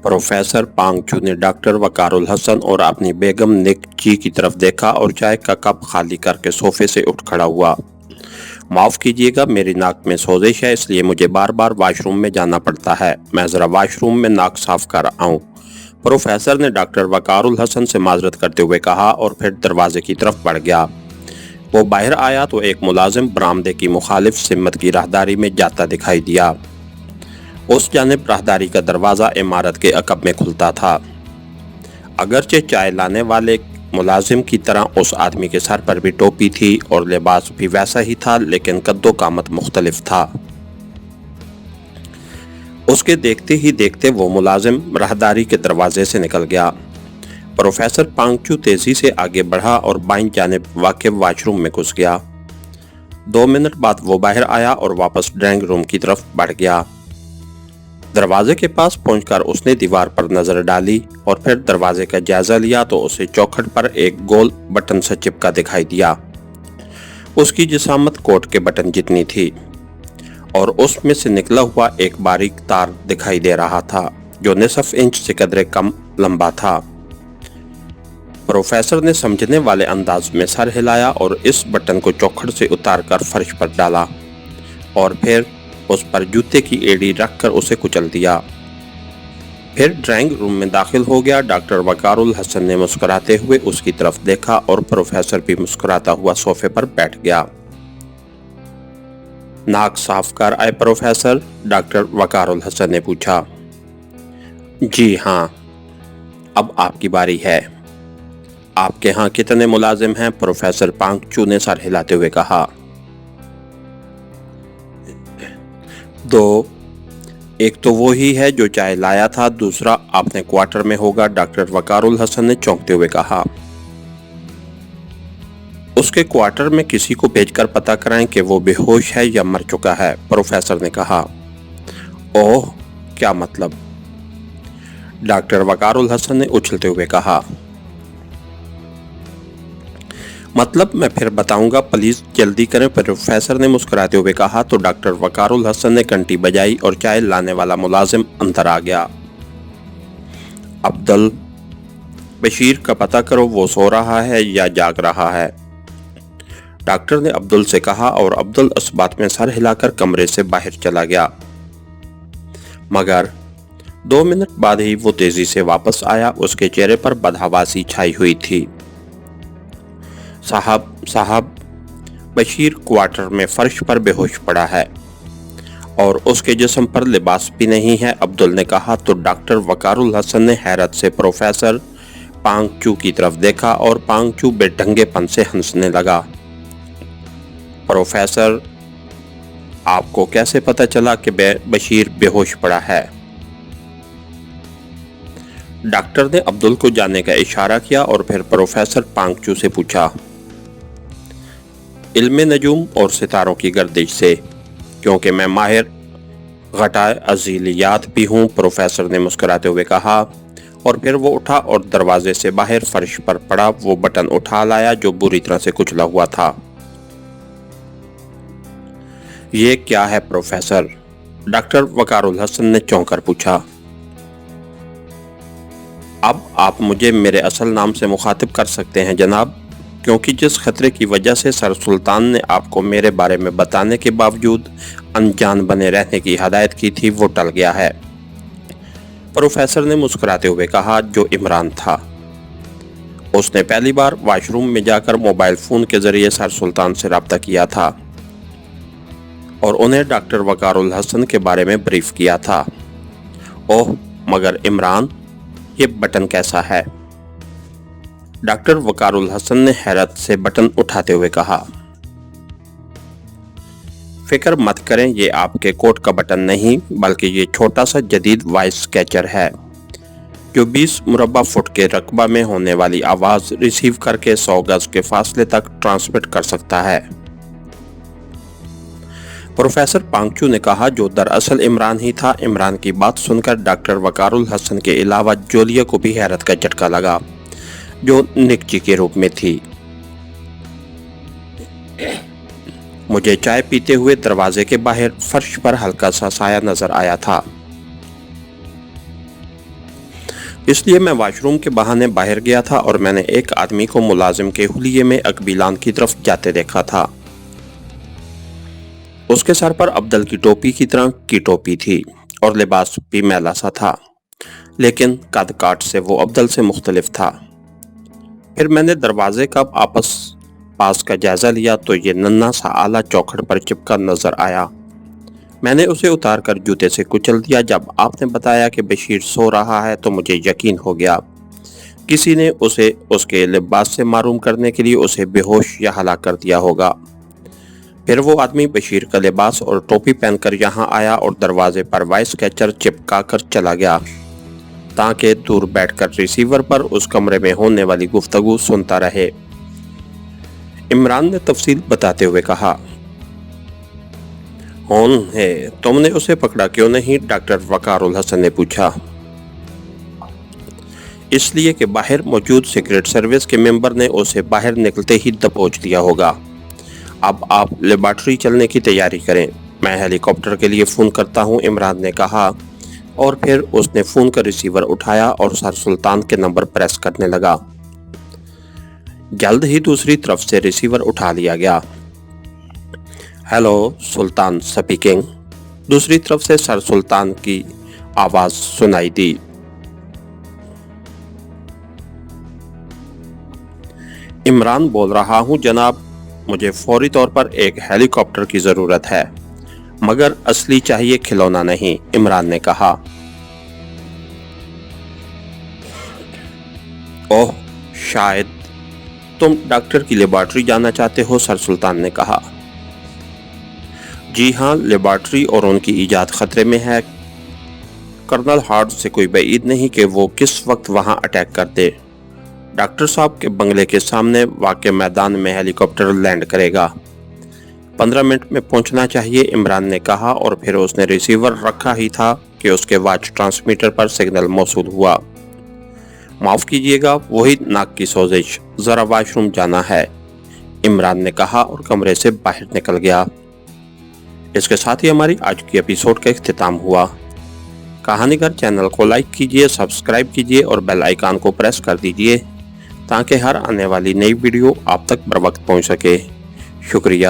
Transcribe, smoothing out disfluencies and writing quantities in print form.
Professor पांगचू ने doctor Waqarul Hasan और अपनी बेगम निक जी की तरफ देखा और चाय का कप खाली करके सोफे से उठ खड़ा हुआ। माफ कीजिएगा, मेरी नाक में सोजिश है, इसलिए मुझे बार बार वॉशरूम में जाना पड़ता है। मैं जरा वॉशरूम में नाक साफ कर आऊं। प्रोफेसर ने डॉक्टर वकारुल हसन से माजरत करते हुए कहा और फिर दरवाजे की तरफ बढ़ गया। वो बाहर आया तो एक मुलाजिम बरामदे की मुखालिफ सिमत की राहदारी में जाता दिखाई दिया। उस जानिब राहदारी का दरवाज़ा इमारत के अकब में खुलता था। अगरचे चाय लाने वाले मुलाजिम की तरह उस आदमी के सर पर भी टोपी थी और लिबास भी वैसा ही था, लेकिन कद्दो कामत मुख्तलिफ था। उसके देखते ही देखते वो मुलाजिम राहदारी के दरवाजे से निकल गया। प्रोफेसर पांगचू तेजी से आगे बढ़ा और बाईं जानिब वाक़िफ़ वॉशरूम में घुस गया। 2 मिनट बाद वो बाहर आया और वापस ड्राइंग रूम की तरफ बढ़ गया। दरवाजे के पास पहुंचकर उसने दीवार पर नजर डाली और फिर दरवाजे का जायजा लिया तो उसे चौखट पर एक गोल बटन से चिपका दिखाई दिया। उसकी जिसामत कोट के बटन जितनी थी और उसमें से निकला हुआ एक बारीक तार दिखाई दे रहा था जो निसफ इंच से कदरे कम लंबा था। प्रोफेसर ने समझने वाले अंदाज में सर हिलाया और इस बटन को चौखट से उतारकर फर्श पर डाला और फिर उस पर जूते की एड़ी रखकर उसे कुचल दिया। फिर ड्राइंग रूम में दाखिल हो गया। डॉक्टर वकारुल हसन ने मुस्कुराते हुए उसकी तरफ देखा और प्रोफेसर भी मुस्कुराता हुआ सोफे पर बैठ गया। नाक साफ कर आए प्रोफेसर? डॉक्टर वकारुल हसन ने पूछा। जी हाँ, अब आपकी बारी है। आपके यहाँ कितने मुलाजिम हैं? प्रोफेसर पांगचू ने सर हिलाते हुए कहा। 2। एक तो वो ही है जो चाय लाया था, दूसरा आपने क्वार्टर में होगा, डॉक्टर वकारुल हसन ने चौंकते हुए कहा। उसके क्वार्टर में किसी को भेजकर पता कराएं कि वो बेहोश है या मर चुका है, प्रोफेसर ने कहा। ओह, क्या मतलब? डॉक्टर वकारुल हसन ने उछलते हुए कहा। मतलब मैं फिर बताऊंगा, प्लीज जल्दी करें, प्रोफेसर ने मुस्कुराते हुए कहा। तो डॉक्टर वकारुल हसन ने घंटी बजाई और चाय लाने वाला मुलाजिम अंदर आ गया। अब्दुल बशीर का पता करो, वो सो रहा है या जाग रहा है, डॉक्टर ने अब्दुल से कहा और अब्दुल इस बात में सर हिलाकर कमरे से बाहर चला गया। मगर 2 मिनट बाद ही वो तेजी से वापस आया। उसके चेहरे पर बदहवासी छाई हुई थी। साहब, बशीर क्वार्टर में फर्श पर बेहोश पड़ा है और उसके जिस्म पर लिबास भी नहीं है, अब्दुल ने कहा। तो डॉक्टर वकारुल हसन ने हैरत से प्रोफेसर पांगचू की तरफ देखा और पांगचू बेढंगेपन से हंसने लगा। प्रोफेसर, आपको कैसे पता चला कि बशीर बेहोश पड़ा है? डॉक्टर ने अब्दुल को जाने का इशारा किया और फिर प्रोफेसर पांगचू से पूछा। इल्मे नजूम और सितारों की गर्दिश से, क्योंकि मैं माहिर घटाए अजीलियात भी हूँ, प्रोफेसर ने मुस्कुराते हुए कहा और फिर वो उठा और दरवाजे से बाहर फर्श पर पड़ा वो बटन उठा लाया जो बुरी तरह से कुचला हुआ था। ये क्या है प्रोफेसर? डॉक्टर वकारुल हसन ने चौंक कर पूछा। अब आप मुझे मेरे असल नाम से मुखातिब कर सकते हैं जनाब, क्योंकि जिस खतरे की वजह से सर सुल्तान ने आपको मेरे बारे में बताने के बावजूद अनजान बने रहने की हदायत की थी वो टल गया है, प्रोफेसर ने मुस्कुराते हुए कहा। जो इमरान था, उसने पहली बार वॉशरूम में जाकर मोबाइल फ़ोन के ज़रिए सर सुल्तान से रब्ता किया था और उन्हें डॉक्टर वकारुल हसन के बारे में ब्रीफ किया था। ओह, मगर इमरान, ये बटन कैसा है? डॉक्टर वकारुल हसन ने हैरत से बटन उठाते हुए कहा। फिक्र मत करें, ये आपके कोट का बटन नहीं बल्कि ये छोटा सा जदीद वॉइस कैचर है जो 20 मुरब्बा फुट के रकबा में होने वाली आवाज़ रिसीव करके 100 गज के फासले तक ट्रांसमिट कर सकता है, प्रोफेसर पांगचू ने कहा, जो दरअसल इमरान ही था। इमरान की बात सुनकर डॉक्टर वकारुल हसन के अलावा जोलिया को भी हैरत का झटका लगा जो निक जी के रूप में थी। मुझे चाय पीते हुए दरवाजे के बाहर फर्श पर हल्का सा साया नजर आया था। اس لیے میں واشروم کے بہانے باہر گیا تھا اور میں نے ایک آدمی کو ملازم کے حلیے میں اکبیلان کی طرف جاتے دیکھا تھا۔ اس کے سر پر عبدل کی ٹوپی کی طرح کی ٹوپی تھی اور لباس بھی میلا سا تھا، لیکن قد کاٹ سے وہ عبدل سے مختلف تھا۔ پھر میں نے دروازے کا پاس کا جائزہ لیا تو یہ ننھا سا آلہ چوکھٹ پر چپکا نظر آیا۔ میں نے اسے اتار کر جوتے سے کچل دیا۔ جب آپ نے بتایا کہ بشیر سو رہا ہے تو مجھے یقین ہو گیا کسی نے اسے اس کے لباس سے معروم کرنے کے لیے اسے بے ہوش یا ہلاک کر دیا ہوگا۔ پھر وہ آدمی بشیر کا لباس اور ٹوپی پہن کر یہاں آیا اور دروازے پر وائس کیچر چپکا کر چلا گیا تاکہ دور بیٹھ کر ریسیور پر اس کمرے میں ہونے والی گفتگو سنتا رہے۔ عمران نے تفصیل بتاتے ہوئے کہا، کون ہے؟ تم نے اسے پکڑا کیوں نہیں؟ ڈاکٹر وقار الحسن نے پوچھا۔ اس لیے کہ باہر موجود سیکرٹ سروس کے ممبر نے اسے باہر نکلتے ہی دبوچ لیا ہوگا۔ اب آپ لیبارٹری چلنے کی تیاری کریں، میں ہیلی کاپٹر کے لیے فون کرتا ہوں، عمران نے کہا، اور پھر اس نے فون کا ریسیور اٹھایا اور سر سلطان کے نمبر پریس کرنے لگا۔ جلد ہی دوسری طرف سے ریسیور اٹھا لیا گیا۔ ہیلو، سلطان سپیکنگ۔ دوسری طرف سے سر سلطان کی آواز سنائی دی۔ عمران بول رہا ہوں جناب، مجھے فوری طور پر ایک ہیلی کاپٹر کی ضرورت ہے، مگر اصلی چاہیے، کھلونا نہیں، عمران نے کہا۔ اوہ، شاید تم ڈاکٹر کی لیبارٹری جانا چاہتے ہو، سر سلطان نے کہا۔ جی ہاں، لیبارٹری اور ان کی ایجاد خطرے میں ہے۔ کرنل ہارڈ سے کوئی بعید نہیں کہ وہ کس وقت وہاں اٹیک کر دے۔ ڈاکٹر صاحب کے بنگلے کے سامنے واقع میدان میں ہیلی کاپٹر لینڈ کرے گا۔ 15 منٹ میں پہنچنا چاہیے، عمران نے کہا، اور پھر اس نے ریسیور رکھا ہی تھا کہ اس کے واچ ٹرانسمیٹر پر سگنل موصول ہوا۔ معاف کیجیے گا، وہی ناک کی سوزش، ذرا واش روم جانا ہے، عمران نے کہا اور کمرے سے باہر نکل گیا۔ اس کے ساتھ ہی ہماری آج کی ایپیسوڈ کا اختتام ہوا۔ کہانی گھر چینل کو لائک کیجیے، سبسکرائب کیجیے اور بیل آئیکن کو پریس کر دیجیے تاکہ ہر آنے والی نئی ویڈیو آپ تک بر وقت پہنچ سکے۔ شکریہ۔